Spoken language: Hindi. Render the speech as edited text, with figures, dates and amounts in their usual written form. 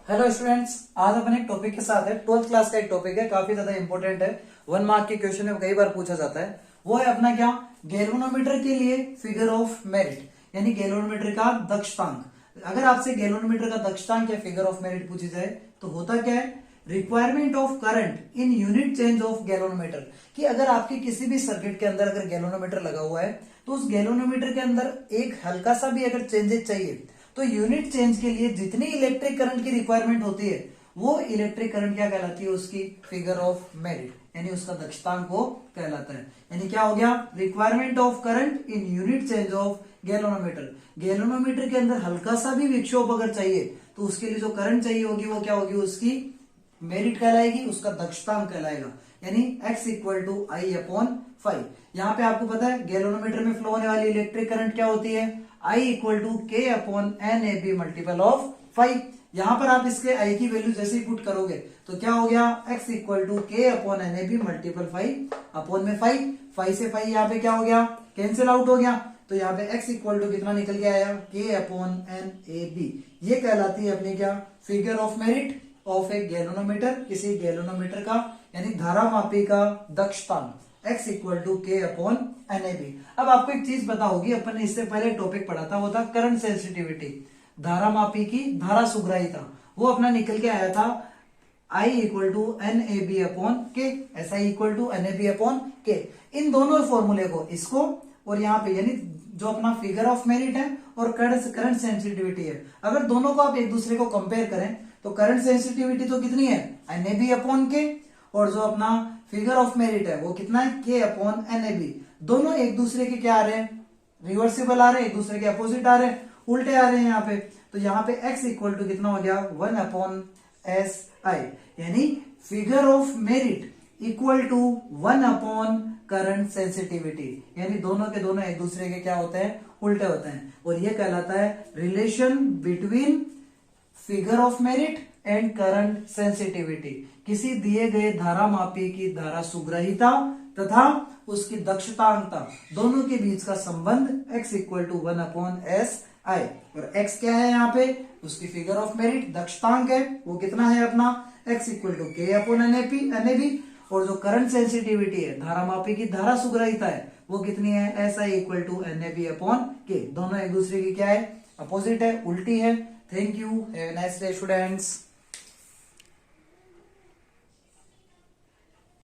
हेलो स्टूडेंट्स, आज अपन एक टॉपिक के साथ है। 12th क्लास का एक टॉपिक है, काफी ज्यादा इंपॉर्टेंट है। 1 मार्क के क्वेश्चन में कई बार पूछा जाता है। वो है अपना क्या, गैल्वेनोमीटर के लिए फिगर ऑफ मेरिट, यानी गैल्वेनोमीटर का दक्षतांक। अगर आपसे गैल्वेनोमीटर का दक्षतांक या फिगर ऑफ मेरिट पूछी जाए तो होता क्या है, requirement of current in unit change of galvanometer. कि अगर आपके किसी भी सर्किट के अंदर अगर गैल्वेनोमीटर लगा हुआ है तो उस गैल्वेनोमीटर के अंदर एक हल्का सा भी अगर चेंजेस चाहिए तो यूनिट चेंज के लिए जितनी इलेक्ट्रिक करंट की रिक्वायरमेंट होती है वो इलेक्ट्रिक करंट क्या कहलाती है, उसकी फिगर ऑफ मेरिट, यानी उसका दक्षतांक वो कहलाता है। यानी क्या हो गया, requirement of current in unit change of galvanometer. Galvanometer के अंदर हल्का सा भी विक्षोभ अगर चाहिए तो उसके लिए जो करंट चाहिए होगी वो क्या होगी, उसकी मेरिट कहलाएगी, उसका दक्षतांक कहलाएगा। यानी x equal to I upon 5। यहाँ पे आपको पता है गैल्वेनोमीटर में फ्लो होने वाली इलेक्ट्रिक करंट क्या होती है, I equal to K upon N A B multiple of 5। यहाँ पर आप इसके I की वैल्यू जैसे ही पुट करोगे तो क्या हो गया, x equal to K upon N A B multiple 5 upon में 5 से 5 यहाँ पे क्या हो गया, कैंसिल आउट हो गया। तो यहाँ पे x इक्वल टू कितना निकल के आया, k upon N A B. ये कहलाती है अपनी क्या, figure of merit of a galvanometer, किसी गैल्वेनोमीटर का यानी धारामापी का दक्षतांक x equal to K upon N A B. अब आपको एक चीज पता होगी, अपन ने इससे पहले टॉपिक पढ़ा था, वो था करंट सेंसिटिविटी, धारामापी की धारा सुग्राहिता। वो अपना निकल के आया था I equal to N A B upon K, S I equal to N A B upon K. इन दोनों फॉर्मूले को, इसको और यहाँ पे, यानी जो अपना फिगर ऑफ मेरिट है और करंट सेंसिटिविटी है, अगर दोनों को आप एक दूसरे को कंपेयर करें तो करंट सेंसिटिविटी तो कितनी है, एन ए बी अपॉन के, और जो अपना फिगर ऑफ मेरिट है वो कितना है, के अपॉन एन ए बी। दोनों एक दूसरे के क्या आ रहे हैं, रिवर्सिबल आ रहे हैं, एक दूसरे के अपोजिट आ रहे हैं, उल्टे आ रहे हैं यहाँ पे। तो यहाँ पे x इक्वल टू कितना हो गया, 1 अपॉन एस आई, यानी figure of merit equal to 1 upon current sensitivity. यानी दोनों के दोनों एक दूसरे के क्या होते हैं, उल्टे होते हैं। और ये कहलाता है relation between figure of merit and current sensitivity. किसी दिए गए धारामापी की धारा सुग्राहिता तथा उसकी दक्षतांकता, दोनों के बीच का संबंध x equal to 1 upon S I. और x क्या है यहाँ पे, उसकी फिगर ऑफ मेरिट दक्षतांक है, वो कितना है अपना x equal to K upon N A B. और जो करंट सेंसिटिविटी है, धारामापी की धारा सुग्राहिता है, वो कितनी है, S I equal to N A B upon K. दोनों एक दूसरे की क्या है, अपोजिट है, उल्टी है। Thank you, have a nice day students.